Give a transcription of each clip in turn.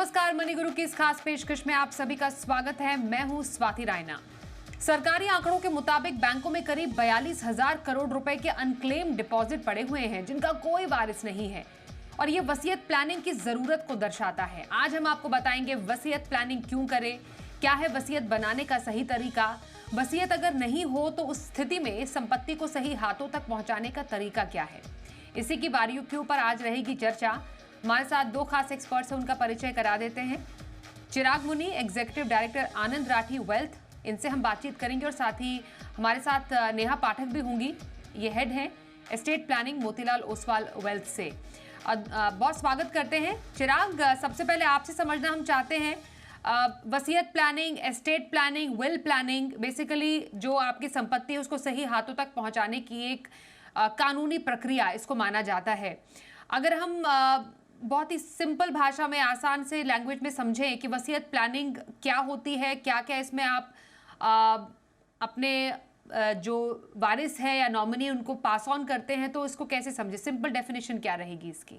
नमस्कार, मनी गुरु की इस खास पेशकश में आप सभी का स्वागत है। मैं हूं स्वाति रायना। सरकारी आंकड़ों के मुताबिक बैंकों में करीब 42,000 करोड़ रुपए के अनक्लेम डिपॉजिट पड़े हुए हैं, जिनका कोई वारिस नहीं है और ये वसीयत प्लानिंग की जरूरत को दर्शाता है। आज हम आपको बताएंगे वसीयत प्लानिंग क्यों करें, क्या है वसीयत बनाने का सही तरीका, वसीयत अगर नहीं हो तो उस स्थिति में संपत्ति को सही हाथों तक पहुंचाने का तरीका क्या है। इसी की बारीकियों पर आज रहेगी चर्चा। हमारे साथ दो खास एक्सपर्ट्स हैं, उनका परिचय करा देते हैं। चिराग मुनि, एग्जीक्यूटिव डायरेक्टर आनंद राठी वेल्थ, इनसे हम बातचीत करेंगे और साथ ही हमारे साथ नेहा पाठक भी होंगी, ये हेड हैं estate planning Motilal Oswal wealth से। बहुत स्वागत करते हैं। चिराग, सबसे पहले आपसे समझना हम चाहते हैं, वसीयत planning, estate planning, will planning, basically जो आपकी संपत्ति है उसको सही हाथों तक पहुंचाने की एक कानूनी प्रक्रिया इसको माना जाता है। अगर हम बहुत ही सिंपल भाषा में, आसान से लैंग्वेज में समझें कि वसीयत प्लानिंग क्या होती है, क्या क्या इसमें आप अपने जो वारिस है या नॉमिनी उनको पास ऑन करते हैं, तो इसको कैसे समझे, सिंपल डेफिनेशन क्या रहेगी इसकी?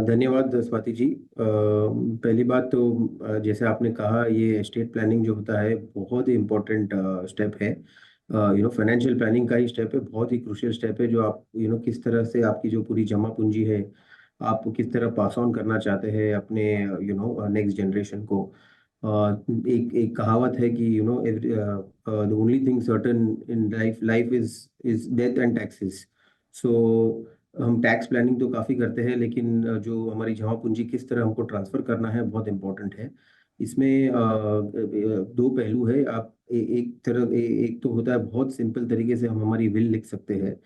धन्यवाद स्वाति जी। पहली बात तो जैसे आपने कहा, ये एस्टेट प्लानिंग जो होता है बहुत ही इम्पोर्टेंट स्टेप है। फाइनेंशियल प्लानिंग का ही स्टेप है, बहुत ही क्रूशियल स्टेप है, जो आप किस तरह से आपकी जो पूरी जमा पूंजी है आप किस तरह पास ऑन करना चाहते हैं अपने नेक्स्ट जनरेशन को। एक एक कहावत है कि the only thing certain in life is death and taxes. So हम टैक्स प्लानिंग तो काफ़ी करते हैं, लेकिन जो हमारी जमा पूंजी किस तरह हमको ट्रांसफ़र करना है बहुत इम्पोर्टेंट है। इसमें दो पहलू है। आप एक तो होता है बहुत सिंपल तरीके से हम हमारी विल लिख सकते हैं।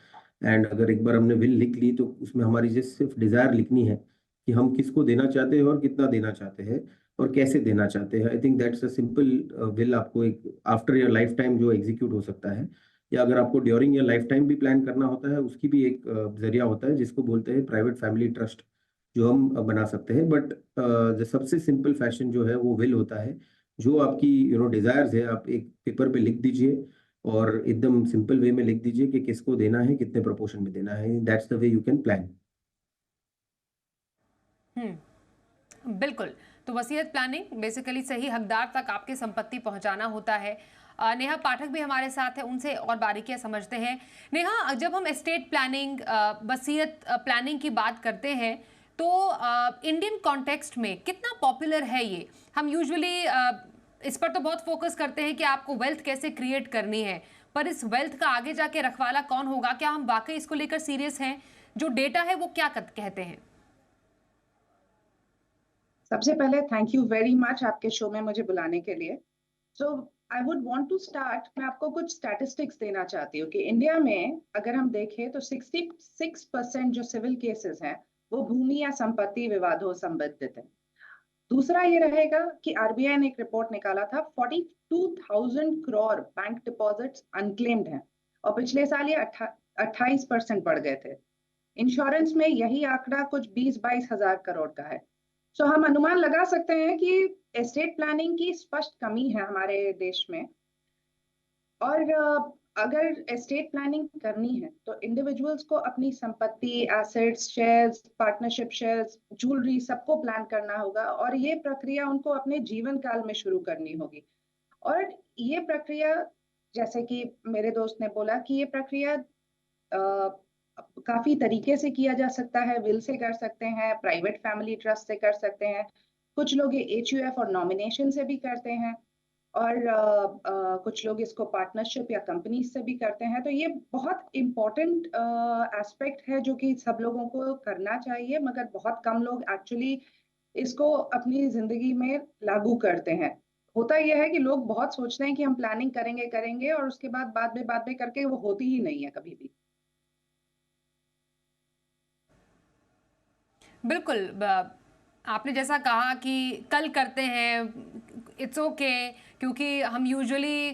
एंड अगर एक बार हमने विल लिख ली तो उसमें हमारी जस्ट सिर्फ डिज़ायर लिखनी है कि हम किसको देना चाहते हैं और कितना देना चाहते हैं और कैसे देना चाहते हैं। I think that's a simple will. आपको एक आफ्टर योर लाइफ टाइम जो एग्जीक्यूट हो सकता है, या अगर आपको ड्यूरिंग योर लाइफ टाइम भी प्लान करना होता है, उसकी भी एक जरिया होता है जिसको बोलते हैं प्राइवेट फैमिली ट्रस्ट, जो हम बना सकते हैं। बट जो सबसे सिंपल फैशन जो है वो विल होता है, जो आपकी डिजायर्स है आप एक पेपर पे लिख दीजिए और एकदम सिंपल वे में लिख दीजिए कि किसको देना है, कितने प्रोपोर्शन में देना है। That's the way you can plan. बिल्कुल। तो वसीयत प्लानिंग बेसिकली सही हकदार तक आपकी संपत्ति पहुंचाना होता है। नेहा पाठक भी हमारे साथ है, उनसे और बारीकियां समझते हैं। नेहा, जब हम एस्टेट प्लानिंग, वसीयत प्लानिंग की बात करते हैं तो इंडियन कॉन्टेक्स्ट में कितना पॉपुलर है ये? हम यूजुअली इस पर तो बहुत फोकस करते हैं कि आपको वेल्थ कैसे क्रिएट करनी है, पर इस वेल्थ का आगे जाके रखवाला कौन होगा? क्या हम वाकई इसको लेकर सीरियस हैं? जो डेटा है वो क्या कहते हैं? सबसे पहले थैंक यू वेरी मच आपके शो में मुझे बुलाने के लिए। So I would want to start, मैं आपको कुछ स्टैटिस्टिक्स देना चाहती हूँ कि इंडिया में अगर हम देखें तो 66% जो सिविल केसेस हैं वो भूमि या संपत्ति विवादों संबंधित है। दूसरा ये रहेगा कि आरबीआई ने एक रिपोर्ट निकाला था, 42,000 करोड़ बैंक डिपॉजिट्स अनक्लेम्ड हैं और पिछले साल ये 28% बढ़ गए थे। इंश्योरेंस में यही आंकड़ा कुछ 20-22 हजार करोड़ का है। सो हम अनुमान लगा सकते हैं कि एस्टेट प्लानिंग की स्पष्ट कमी है हमारे देश में। और अगर एस्टेट प्लानिंग करनी है तो इंडिविजुअल्स को अपनी संपत्ति, assets, shares, partnership shares, jewellery सबको प्लान करना होगा और ये प्रक्रिया उनको अपने जीवन काल में शुरू करनी होगी। और ये प्रक्रिया, जैसे कि मेरे दोस्त ने बोला, कि ये प्रक्रिया काफी तरीके से किया जा सकता है। विल से कर सकते हैं, प्राइवेट फैमिली ट्रस्ट से कर सकते हैं, कुछ लोग ये एचयूएफ और नॉमिनेशन से भी करते हैं, और कुछ लोग इसको पार्टनरशिप या कंपनी से भी करते हैं। तो ये बहुत इम्पोर्टेंट एस्पेक्ट है जो कि सब लोगों को करना चाहिए, मगर बहुत कम लोग एक्चुअली इसको अपनी जिंदगी में लागू करते हैं। होता यह है कि लोग बहुत सोचते हैं कि हम प्लानिंग करेंगे करेंगे और उसके बाद में करके वो होती ही नहीं है कभी भी। बिल्कुल। आपने जैसा कहा कि कल करते हैं, इट्स ओके, क्योंकि हम यूजुअली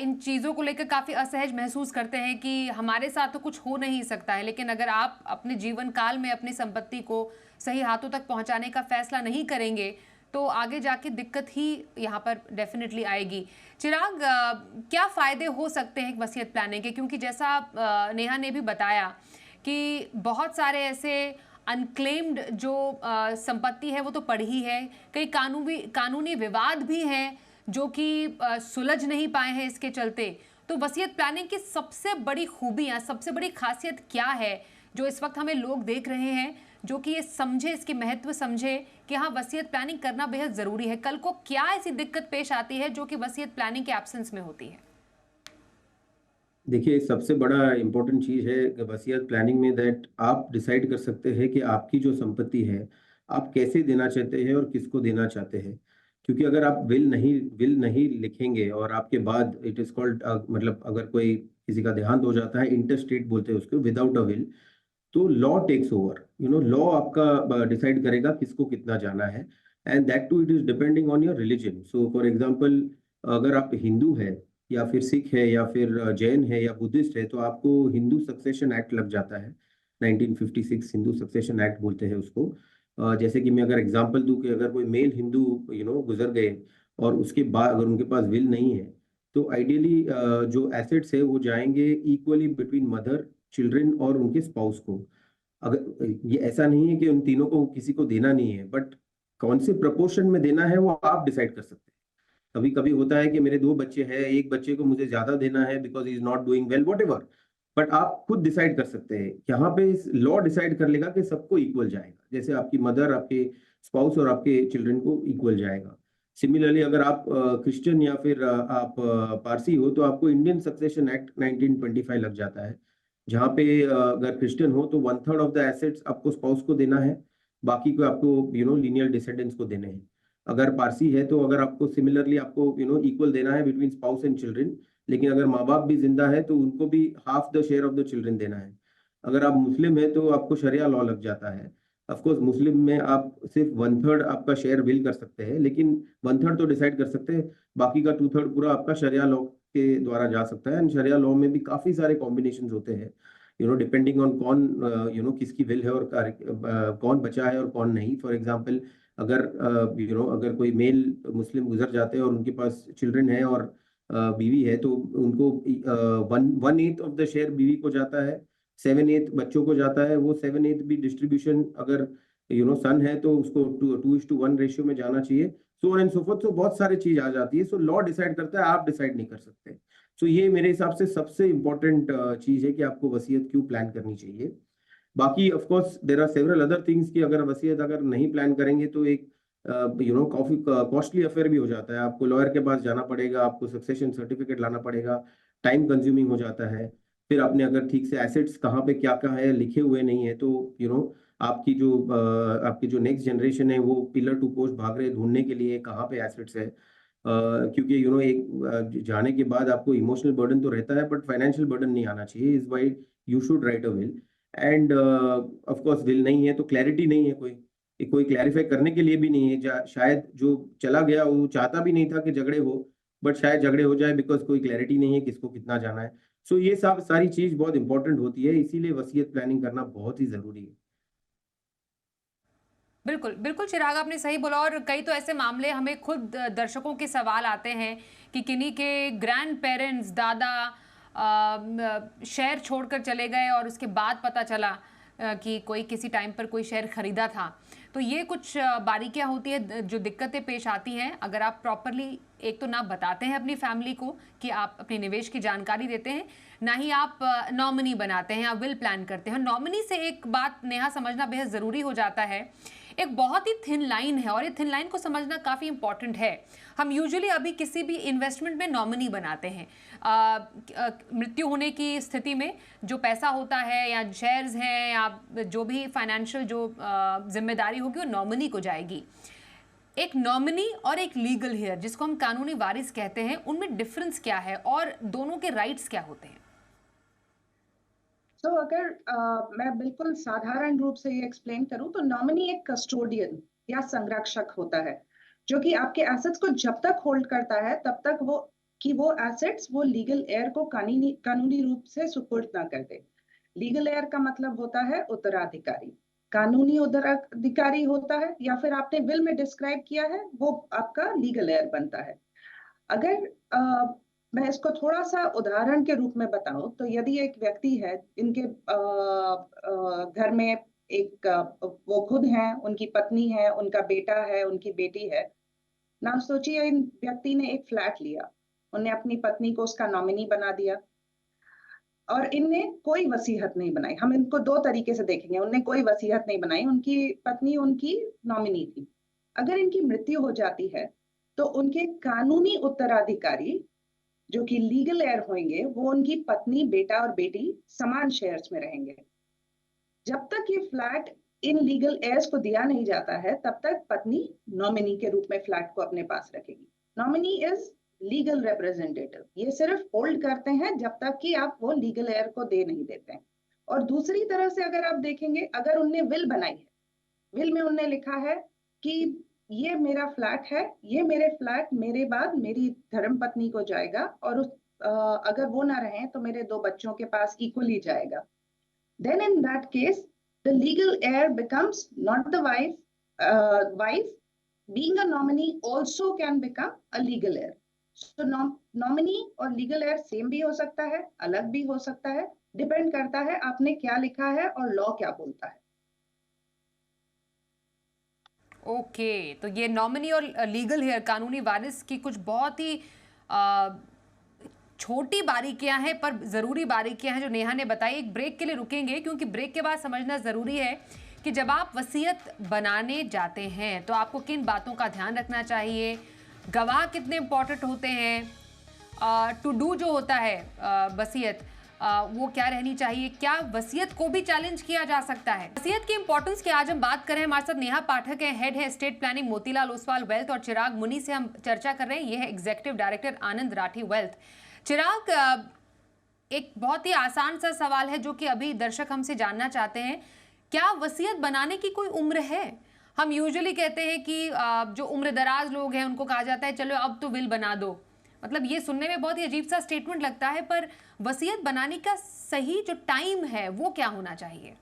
इन चीज़ों को लेकर काफ़ी असहज महसूस करते हैं कि हमारे साथ तो कुछ हो नहीं सकता है। लेकिन अगर आप अपने जीवन काल में अपनी संपत्ति को सही हाथों तक पहुंचाने का फैसला नहीं करेंगे तो आगे जाके दिक्कत ही यहाँ पर डेफिनेटली आएगी। चिराग, क्या फ़ायदे हो सकते हैं वसीयत प्लानिंग के? क्योंकि जैसा नेहा ने भी बताया कि बहुत सारे ऐसे अनक्लेम्ड जो संपत्ति है वो तो पड़ी ही है, कई कानूनी विवाद भी हैं जो कि सुलझ नहीं पाए हैं इसके चलते। तो वसीयत प्लानिंग की सबसे बड़ी खूबियां, सबसे बड़ी खासियत क्या है जो इस वक्त हमें लोग देख रहे हैं, जो कि ये समझे, इसके महत्व समझे कि हाँ वसीयत प्लानिंग करना बेहद ज़रूरी है। कल को क्या ऐसी दिक्कत पेश आती है जो कि वसीयत प्लानिंग के एब्सेंस में होती है? देखिए, सबसे बड़ा इम्पोर्टेंट चीज़ है वसीयत प्लानिंग में दैट आप डिसाइड कर सकते हैं कि आपकी जो संपत्ति है, आप कैसे देना चाहते हैं और किसको देना चाहते हैं। क्योंकि अगर आप विल नहीं लिखेंगे और आपके बाद इट इज़ कॉल्ड मतलब अगर कोई किसी का देहांत हो जाता है, इंटरस्टेट बोलते हैं उसको, विदाउट अ विल, तो लॉ टेक्स ओवर। लॉ आपका डिसाइड करेगा किसको कितना जाना है, and that too it is depending on your religion. So for example, अगर आप हिंदू हैं या फिर सिख है या फिर जैन है या बुद्धिस्ट है, तो आपको हिंदू सक्सेशन एक्ट लग जाता है। 1956 हिंदू सक्सेशन एक्ट बोलते हैं उसको। जैसे कि मैं अगर एग्जांपल दूं कि अगर कोई मेल हिंदू गुजर गए और उसके बाद अगर उनके पास विल नहीं है, तो आइडियली जो एसेट्स है वो जाएंगे इक्वली बिटवीन मदर, चिल्ड्रन और उनके स्पाउस को। अगर ये ऐसा नहीं है कि उन तीनों को किसी को देना नहीं है, बट कौन से प्रपोर्शन में देना है वो आप डिसाइड कर सकते हैं। कभी कभी होता है कि मेरे 2 बच्चे हैं, एक बच्चे को मुझे ज्यादा देना है because he is not doing well, what ever. But आप खुद डिसाइड कर सकते हैं। यहाँ पे लॉ डिसाइड कर लेगा कि सबको इक्वल जाएगा, जैसे आपकी मदर, आपके स्पाउस और आपके चिल्ड्रन को इक्वल जाएगा। सिमिलरली अगर आप क्रिश्चियन या फिर आप पारसी हो, तो आपको इंडियन सक्सेशन एक्ट 1925 लग जाता है, जहाँ पे अगर क्रिश्चियन हो तो 1/3 ऑफ द एसेट्स आपको स्पाउस को देना है, बाकी को आपको लीनियल डिसेंडेंट्स को देने हैं। अगर पारसी है तो अगर आपको सिमिलरली आपको इक्वल देना है बिटवीन स्पाउस एंड चिल्ड्रन, लेकिन अगर माँ बाप भी जिंदा है तो उनको भी half the share of the children देना है। अगर आप मुस्लिम है तो आपको शरिया लॉ लग जाता है। ऑफ कोर्स मुस्लिम में आप सिर्फ 1/3 आपका शेयर विल कर सकते हैं, लेकिन 1/3 तो डिसाइड कर सकते हैं, बाकी का 2/3 पूरा आपका शरिया लॉ के द्वारा जा सकता है। एंड शरिया लॉ में भी काफी सारे कॉम्बिनेशन होते हैं, डिपेंडिंग ऑन कौन किसकी विल है और कौन बचा है और कौन नहीं। फॉर एग्जाम्पल, अगर अगर कोई मेल मुस्लिम गुजर जाते हैं और उनके पास चिल्ड्रन है और बीवी है, तो उनको 1/8 ऑफ द शेयर बीवी को जाता है, 7/8 बच्चों को जाता है। वो 7/8 भी डिस्ट्रीब्यूशन अगर सन है तो उसको 2:1 रेशियो में जाना चाहिए। So on and so fourth. तो बहुत सारी चीज आ जाती है। सो लॉ डिसाइड करता है, आप डिसाइड नहीं कर सकते। सो ये मेरे हिसाब से सबसे इंपॉर्टेंट चीज है कि आपको वसीयत क्यों प्लान करनी चाहिए। बाकी of course there are several other things कि अगर वसीयत अगर नहीं प्लान करेंगे तो एक काफी कॉस्टली अफेयर भी हो जाता है। आपको लॉयर के पास जाना पड़ेगा, आपको सक्सेशन सर्टिफिकेट लाना पड़ेगा, टाइम कंज्यूमिंग हो जाता है। फिर आपने अगर ठीक से एसेट्स कहाँ पे क्या क्या है लिखे हुए नहीं है, तो आपकी जो नेक्स्ट जनरेशन है वो पिलर टू पोस्ट भाग रहे हैं ढूंढने के लिए कहाँ पे एसेट्स है। क्योंकि एक जाने के बाद आपको इमोशनल बर्डन तो रहता है, बट फाइनेंशियल बर्डन नहीं आना चाहिए। Is why you should write a will. End of course will नहीं है तो क्लैरिटी नहीं है, कोई क्लैरिफाई करने के लिए भी नहीं है। शायद जो चला गया वो चाहता भी नहीं था कि झगड़े हो, बट शायद झगड़े हो जाए बिकॉज कोई क्लैरिटी नहीं है किसको कितना जाना है। सो ये सब सारी चीज बहुत इंपॉर्टेंट होती है, इसीलिए वसीयत प्लानिंग करना बहुत ही जरूरी है। बिल्कुल, बिल्कुल चिराग, आपने सही बोला। और कई तो ऐसे मामले हमें खुद दर्शकों के सवाल आते हैं कि किन्हीं के ग्रैंड पेरेंट्स, दादा शहर छोड़कर चले गए और उसके बाद पता चला कि कोई किसी टाइम पर कोई शेयर खरीदा था। तो ये कुछ बारीकियां होती है जो दिक्कतें पेश आती हैं अगर आप प्रॉपरली एक तो ना बताते हैं अपनी फैमिली को कि आप अपने निवेश की जानकारी देते हैं, ना ही आप नॉमिनी बनाते हैं या विल प्लान करते हैं। नॉमिनी से एक बात नेहा समझना बेहद ज़रूरी हो जाता है। एक बहुत ही थिन लाइन है और ये थिन लाइन को समझना काफ़ी इंपॉर्टेंट है। हम यूजुअली अभी किसी भी इन्वेस्टमेंट में नॉमिनी बनाते हैं। मृत्यु होने की स्थिति में जो पैसा होता है या शेयर्स हैं या जो भी फाइनेंशियल जो जिम्मेदारी होगी वो नॉमिनी को जाएगी। एक नॉमिनी और एक लीगल हेयर जिसको हम कानूनी वारिस कहते हैं, उनमें डिफरेंस क्या है और दोनों के राइट्स क्या होते हैं? तो अगर मैं बिल्कुल साधारण रूप से ये एक्सप्लेन करूं तो नॉमिनी एक कस्टोडियन या संरक्षक होता है, जो कि आपके एसेट्स को जब तक होल्ड करता है तब तक वो एसेट्स वो लीगल एयर को कानूनी रूप से सुपुर्द ना कर दे। लीगल एयर का मतलब होता है उत्तराधिकारी। कानूनी उत्तराधिकारी होता है या फिर आपने विल में डिस्क्राइब किया है वो आपका लीगल एयर बनता है। अगर मैं इसको थोड़ा सा उदाहरण के रूप में बताऊं तो यदि एक व्यक्ति है, इनके घर में एक वो खुद हैं, उनकी पत्नी है, उनका बेटा है, उनकी बेटी है। ना सोचिए इन व्यक्ति ने एक फ्लैट लिया, उन्हें अपनी पत्नी को उसका नॉमिनी बना दिया और इनने कोई वसीयत नहीं बनाई। हम इनको दो तरीके से देखेंगे, उनने कोई वसीयत नहीं बनाई, उनकी पत्नी उनकी नॉमिनी थी। अगर इनकी मृत्यु हो जाती है तो उनके कानूनी उत्तराधिकारी जो कि लीगल हेयर होंगे, वो उनकी पत्नी, बेटा और बेटी समान शेयर्स में रहेंगे। जब तक ये फ्लैट इन लीगल हेयर्स को दिया नहीं जाता है, तब तक पत्नी नॉमिनी के रूप में फ्लैट को अपने पास रखेगी। नॉमिनी इज लीगल रिप्रेजेंटेटिव, ये सिर्फ होल्ड करते हैं जब तक कि आप वो लीगल हेयर को दे नहीं देते हैं। और दूसरी तरह से अगर आप देखेंगे, अगर उनने विल बनाई है, विल में उनने लिखा है कि ये मेरा फ्लैट है, ये मेरे फ्लैट मेरे बाद मेरी धर्मपत्नी को जाएगा और अगर वो ना रहे तो मेरे दो बच्चों के पास इक्वली जाएगा। Then in that case, the legal heir becomes not the wife. Wife being a nominee also can become a legal heir. So nominee और legal heir same भी हो सकता है, अलग भी हो सकता है, डिपेंड करता है आपने क्या लिखा है और लॉ क्या बोलता है। ओके, तो ये नॉमिनी और लीगल हेयर, कानूनी वारिस की कुछ बहुत ही छोटी बारीकियां हैं पर ज़रूरी बारीकियां हैं जो नेहा ने बताई। एक ब्रेक के लिए रुकेंगे क्योंकि ब्रेक के बाद समझना ज़रूरी है कि जब आप वसीयत बनाने जाते हैं तो आपको किन बातों का ध्यान रखना चाहिए, गवाह कितने इंपॉर्टेंट होते हैं, टू डू जो होता है वसीयत वो क्या रहनी चाहिए, क्या वसीयत को भी चैलेंज किया जा सकता है। वसीयत की इंपॉर्टेंस की आज हम बात कर रहे हैं। हमारे साथ नेहा पाठक है, हेड है state planning Motilal Oswal wealth, और चिराग मुनि से हम चर्चा कर रहे हैं, ये है एग्जीक्यूटिव डायरेक्टर आनंद राठी वेल्थ। चिराग, एक बहुत ही आसान सा सवाल है जो कि अभी दर्शक हमसे जानना चाहते हैं, क्या वसीयत बनाने की कोई उम्र है? हम यूजुअली कहते हैं कि जो उम्र दराज लोग हैं उनको कहा जाता है चलो अब तो विल बना दो, मतलब ये सुनने में बहुत ही अजीब सा स्टेटमेंट लगता है, पर वसीयत बनाने का सही जो टाइम है वो क्या होना चाहिए?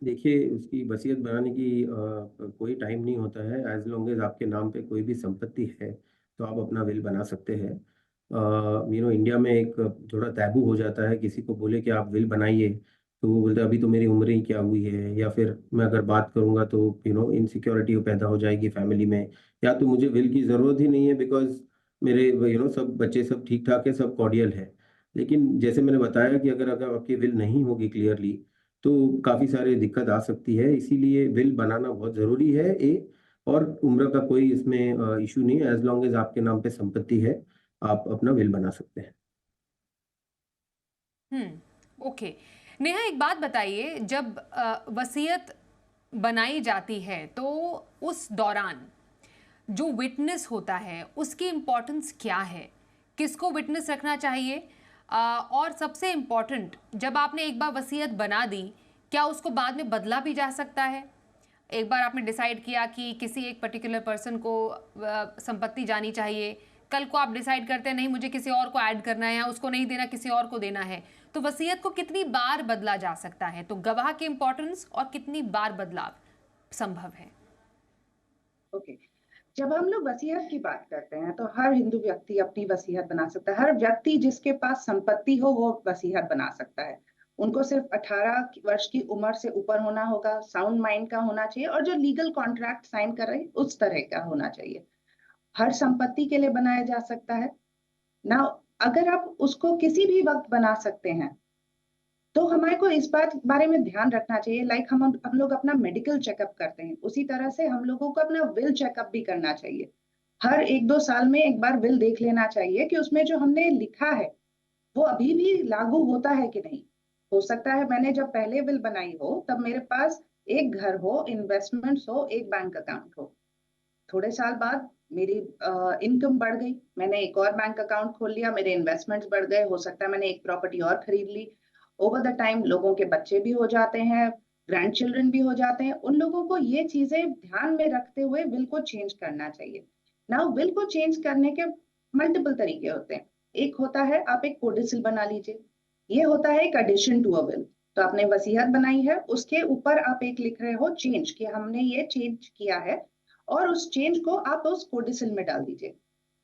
देखिए, उसकी वसीयत बनाने की कोई टाइम नहीं होता है। एज लॉन्ग एज आपके नाम पे कोई भी संपत्ति है तो आप अपना विल बना सकते हैं। इंडिया में एक थोड़ा टैबू हो जाता है, किसी को बोले कि आप विल बनाइए तो वो बोलते हैं अभी तो मेरी उम्र ही क्या हुई है, या फिर मैं अगर बात करूंगा तो इनसिक्योरिटी पैदा हो जाएगी फैमिली में, या तो मुझे विल की ज़रूरत ही नहीं है बिकॉज मेरे सब बच्चे सब ठीक ठाक है, सब कॉर्डियल है। लेकिन जैसे मैंने बताया कि अगर अगर आपकी विल नहीं होगी क्लियरली तो काफ़ी सारी दिक्कत आ सकती है, इसीलिए विल बनाना बहुत ज़रूरी है। और उम्र का कोई इसमें इशू नहीं है, एज लॉन्ग एज आपके नाम पे संपत्ति है आप अपना विल बना सकते हैं। ओके। नेहा, एक बात बताइए, जब वसीयत बनाई जाती है तो उस दौरान जो विटनेस होता है उसकी इम्पोर्टेंस क्या है, किसको विटनेस रखना चाहिए, और सबसे इम्पोर्टेंट, जब आपने एक बार वसीयत बना दी क्या उसको बाद में बदला भी जा सकता है? एक बार आपने डिसाइड किया कि किसी एक पर्टिकुलर पर्सन को संपत्ति जानी चाहिए, कल को आप डिसाइड करते हैं नहीं मुझे किसी और को ऐड करना है या उसको नहीं देना किसी और को देना है, तो वसीयत को कितनी बार बदला जा सकता है? तो गवाह की इंपॉर्टेंस और कितनी बार बदलाव संभव है? ओके, जब हम लोग वसीयत की बात करते हैं तो हर हिंदू व्यक्ति अपनी वसीयत बना सकता है। हर व्यक्ति जिसके पास संपत्ति हो वो वसीयत बना सकता है। उनको सिर्फ 18 वर्ष की उम्र से ऊपर होना होगा, साउंड माइंड का होना चाहिए और जो लीगल कॉन्ट्रैक्ट साइन कर रहे हैं उस तरह का होना चाहिए। हर संपत्ति के लिए बनाया जा सकता है ना। अगर आप उसको किसी भी वक्त बना सकते हैं तो हमारे को इस बात बारे में ध्यान रखना चाहिए, लाइक हम लोग अपना मेडिकल चेकअप करते हैं उसी तरह से हम लोगों को अपना विल चेकअप भी करना चाहिए। हर 1-2 साल में एक बार विल देख लेना चाहिए कि उसमें जो हमने लिखा है वो अभी भी लागू होता है कि नहीं। हो सकता है मैंने जब पहले विल बनाई हो तब मेरे पास एक घर हो, इन्वेस्टमेंट्स हो, एक बैंक अकाउंट हो। थोड़े साल बाद मेरी इनकम बढ़ गई, मैंने एक और बैंक अकाउंट खोल लिया, मेरे इन्वेस्टमेंट्स बढ़ गए, हो सकता है मैंने एक प्रॉपर्टी और खरीद ली। ओवर द टाइम लोगों के बच्चे भी हो जाते हैं, ग्रैंड चिल्ड्रन भी हो जाते हैं, उन लोगों को ये चीजें ध्यान में रखते हुए विल को चेंज करना चाहिए। नाउ विल को चेंज करने के मल्टीपल तरीके होते हैं। एक होता है आप एक कोडिसिल बना लीजिए, ये होता है एक एडिशन टू अ विल। तो आपने वसीयत बनाई है, उसके ऊपर आप एक लिख रहे हो चेंज, कि हमने ये चेंज किया है, और उस चेंज को आप उस कोडिसिल में डाल दीजिए।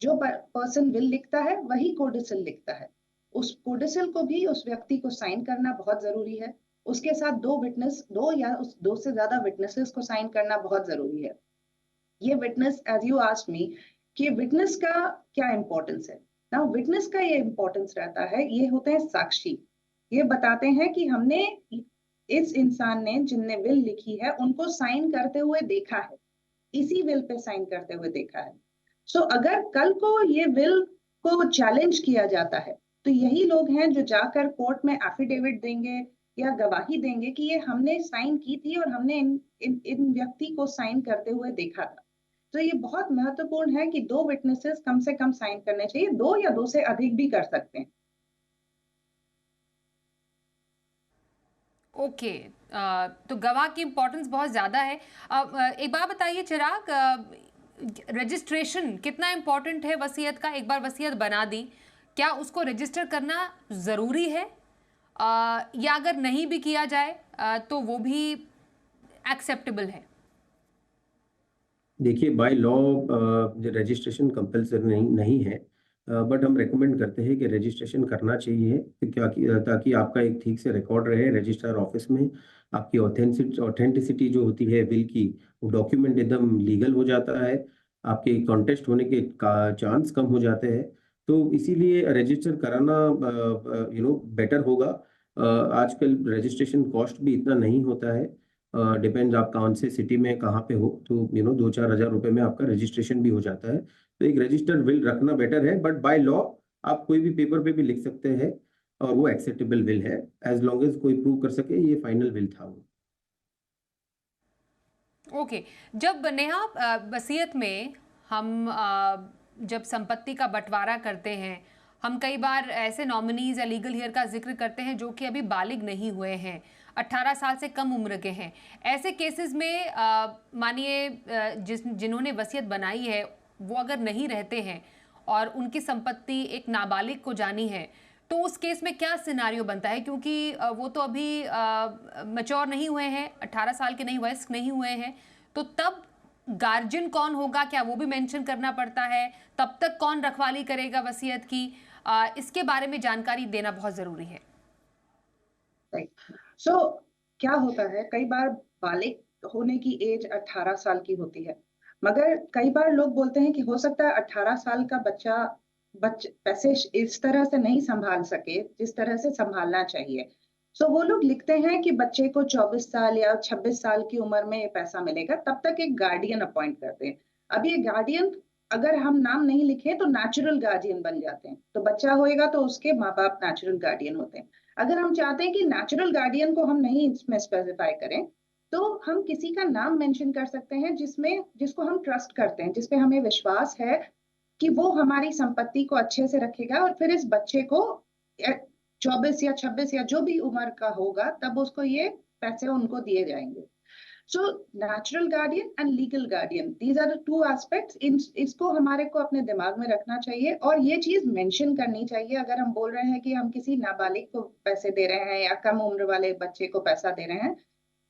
जो पर्सन विल लिखता है वही कोडिसिल लिखता है। उस कोडिसिल को भी उस व्यक्ति को साइन करना बहुत जरूरी है। उसके साथ दो या दो से ज्यादा विटनेसेस को साइन करना बहुत जरूरी है। ये witness, as you asked me, कि विटनेस का क्या इंपॉर्टेंस है ना। विटनेस का ये इंपॉर्टेंस रहता है, ये होते हैं साक्षी। ये बताते हैं कि हमने इस इंसान ने जिनने विल लिखी है उनको साइन करते हुए देखा है, इसी विल पे साइन करते हुए देखा है। सो अगर कल को ये विल को चैलेंज किया जाता है तो यही लोग हैं जो जाकर कोर्ट में एफिडेविट देंगे या गवाही देंगे कि ये हमने साइन की थी और हमने इन व्यक्ति को साइन करते हुए देखा था। तो ये बहुत महत्वपूर्ण है कि दो विटनेसेस कम से कम साइन करने चाहिए, दो या दो से अधिक भी कर सकते हैं। ओके, तो गवाह की इम्पोर्टेंस बहुत ज़्यादा है। एक बात बताइए चिराग, रजिस्ट्रेशन कितना इम्पोर्टेंट है वसीयत का? एक बार वसीयत बना दी, क्या उसको रजिस्टर करना ज़रूरी है, या अगर नहीं भी किया जाए तो वो भी एक्सेप्टेबल है? देखिए, बाय लॉ रजिस्ट्रेशन कंपल्सरी नहीं है, बट हम रेकमेंड करते हैं कि रजिस्ट्रेशन करना चाहिए, ताकि आपका एक ठीक से रिकॉर्ड रहे रजिस्ट्रार ऑफिस में। आपकी ऑथेंटिसिटी जो होती है बिल की, वो डॉक्यूमेंट एकदम लीगल हो जाता है, आपके कॉन्टेस्ट होने के चांस कम हो जाते हैं। तो इसीलिए रजिस्टर कराना बेटर होगा। आजकल रजिस्ट्रेशन कॉस्ट भी इतना नहीं होता है, डिपेंड्स आप कौन से सिटी में कहाँ पे हो, तो 2-4 हज़ार रुपए में आपका रजिस्ट्रेशन भी हो जाता है। तो एक रजिस्टर्ड विल रखना बेटर है, बट बाय लॉ आप कोई भी पेपर पे भी लिख सकते हैं और वो एक्सेप्टेबल विल है, एज लॉन्ग एज कोई प्रूव कर सके ये फाइनल विल था वो। ओके, जब नेहा वसीयत में हम जब संपत्ति का बंटवारा करते हैं, हम कई बार ऐसे नॉमिनीज या लीगल हेयर का जिक्र करते हैं जो कि अभी बालिग नहीं हुए हैं, 18 साल से कम उम्र के हैं। ऐसे केसेस में मानिए जिन्होंने वसीयत बनाई है वो अगर नहीं रहते हैं और उनकी संपत्ति एक नाबालिग को जानी है, तो उस केस में क्या सिनारियो बनता है? क्योंकि वो तो अभी मैच्योर नहीं हुए हैं, 18 साल के नहीं, वयस्क नहीं हुए हैं, तो तब गार्जियन कौन होगा, क्या वो भी मेंशन करना पड़ता है? तब तक कौन रखवाली करेगा वसीयत की? इसके बारे में जानकारी देना बहुत जरूरी है। सो क्या होता है, कई बार बालिग होने की एज 18 साल की होती है, मगर कई बार लोग बोलते हैं कि हो सकता है 18 साल का बच्चा पैसे इस तरह से नहीं संभाल सके जिस तरह से संभालना चाहिए। सो वो लोग लिखते हैं कि बच्चे को 24 साल या 26 साल की उम्र में ये पैसा मिलेगा, तब तक एक गार्डियन अपॉइंट करते हैं। अब ये गार्डियन, अगर हम नाम नहीं लिखे तो नेचुरल गार्डियन बन जाते हैं, तो बच्चा होएगा तो उसके माँ बाप नेचुरल गार्डियन होते हैं। अगर हम चाहते हैं कि नेचुरल गार्डियन को हम नहीं इसमें स्पेसिफाई करें, तो हम किसी का नाम मेंशन कर सकते हैं जिसको हम ट्रस्ट करते हैं, जिसपे हमें विश्वास है कि वो हमारी संपत्ति को अच्छे से रखेगा, और फिर इस बच्चे को 24 या 26 या जो भी उम्र का होगा तब उसको ये पैसे उनको दिए जाएंगे। So natural guardian and legal guardian, these are the two aspects. इसको हमारे को अपने दिमाग में रखना चाहिए और ये चीज मेंशन करनी चाहिए। अगर हम बोल रहे हैं कि हम किसी नाबालिग को पैसे दे रहे हैं या कम उम्र वाले बच्चे को पैसा दे रहे हैं,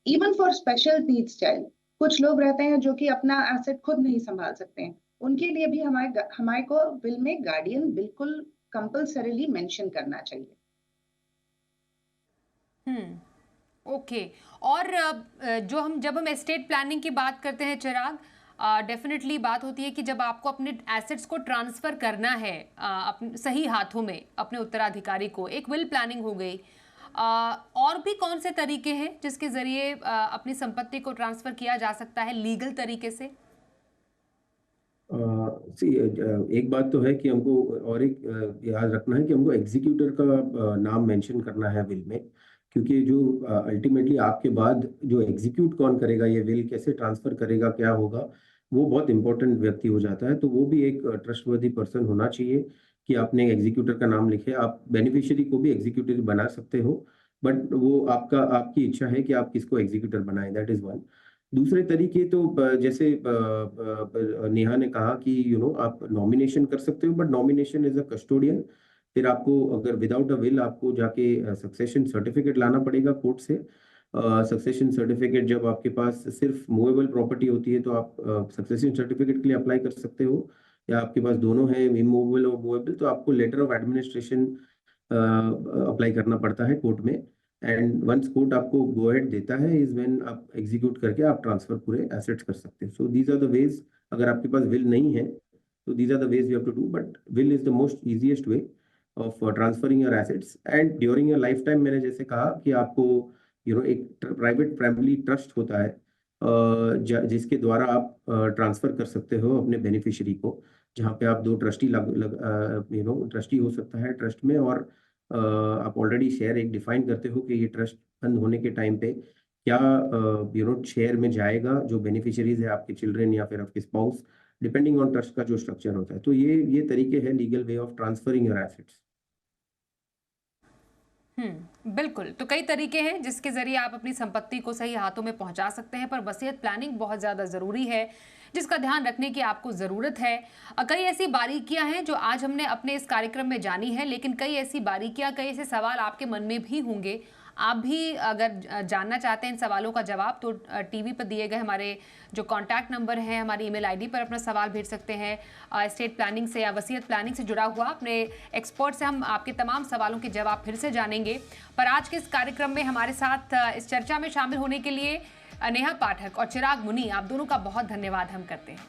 even for special needs child, कुछ लोग रहते हैं जो कि अपना एसेट खुद नहीं संभाल सकते हैं, उनके लिए भी हमारे को बिल में गार्डियन बिल्कुल कंपल्सरीली मेंशन करना चाहिए। ओके, और जब हम एस्टेट प्लानिंग की बात करते हैं चिराग, डेफिनेटली बात होती है कि जब आपको अपने एसेट्स को ट्रांसफर करना है अपने सही हाथों में अपने उत्तराधिकारी को, एक विल प्लानिंग हो गई, और भी कौन से तरीके हैं जिसके जरिए अपनी संपत्ति को ट्रांसफर किया जा सकता है लीगल तरीके से? एक बात तो है कि हमको, और एक याद रखना है कि हमको एग्जीक्यूटर का नाम मेंशन करना है विल में, क्योंकि जो अल्टीमेटली आपके बाद जो एग्जीक्यूट कौन करेगा, ये विल कैसे ट्रांसफर करेगा, क्या होगा, वो बहुत इंपॉर्टेंट व्यक्ति हो जाता है। तो वो भी एक ट्रस्टवर्दी पर्सन होना चाहिए कि आपने एग्जीक्यूटर का नाम लिखे। आप बेनिफिशियरी को भी एग्जीक्यूटिव बना सकते हो, बट वो आपकी इच्छा है कि आप किसको एग्जीक्यूटर बनाएं, दैट इज वन। दूसरे तरीके तो जैसे नेहा ने कहा कि आप नॉमिनेशन कर सकते हो, but nomination is a custodian. फिर आपको अगर विदाउट अ विल आपको जाके सक्सेशन सर्टिफिकेट लाना पड़ेगा कोर्ट से। सक्सेशन सर्टिफिकेट जब आपके पास सिर्फ मूवेबल प्रॉपर्टी होती है तो आप सक्सेशन सर्टिफिकेट के लिए अप्लाई कर सकते हो, या आपके पास दोनों है, इमूवेबल और मूवेबल, तो आपको लेटर ऑफ एडमिनिस्ट्रेशन अप्लाई करना पड़ता है कोर्ट में। एंड वंस कोर्ट आपको गो अहेड देता है इज व्हेन आप एग्जीक्यूट करके आप ट्रांसफर पूरे एसेट्स कर सकते हैं। So these are the ways, अगर आपके पास विल नहीं है तो these are the ways you have to do, but will is the most easiest way of transferring your assets and during your lifetime। मैंने जैसे कहा कि आपको एक प्राइवेट फैमिली ट्रस्ट होता है जिसके द्वारा आप ट्रांसफर कर सकते हो अपने बेनिफिशियरी को, जहाँ पे आप दो ट्रस्टी ट्रस्टी हो सकता है ट्रस्ट में, और आप ऑलरेडी शेयर एक डिफाइन करते हो कि ये ट्रस्ट बंद होने के टाइम पे क्या शेयर में जाएगा, जो बेनिफिशियरीज है आपके चिल्ड्रन या फिर आपके स्पाउस, डिपेंडिंग ऑन ट्रस्ट का जो स्ट्रक्चर होता है। तो ये तरीके हैं legal way of transferring your assets. बिल्कुल। तो कई तरीके हैं जिसके जरिए आप अपनी संपत्ति को सही हाथों में पहुंचा सकते हैं, पर वसीयत प्लानिंग बहुत ज्यादा जरूरी है जिसका ध्यान रखने की आपको जरूरत है। कई ऐसी बारीकियां हैं जो आज हमने अपने इस कार्यक्रम में जानी है, लेकिन कई ऐसी बारीकियां, कई ऐसे सवाल आपके मन में भी होंगे। आप भी अगर जानना चाहते हैं इन सवालों का जवाब, तो टीवी पर दिए गए हमारे जो कॉन्टैक्ट नंबर है, हमारी ईमेल आईडी पर अपना सवाल भेज सकते हैं। एस्टेट प्लानिंग से या वसीयत प्लानिंग से जुड़ा हुआ अपने एक्सपर्ट से हम आपके तमाम सवालों के जवाब फिर से जानेंगे। पर आज के इस कार्यक्रम में हमारे साथ इस चर्चा में शामिल होने के लिए नेहा पाठक और चिराग मुनि, आप दोनों का बहुत धन्यवाद हम करते हैं।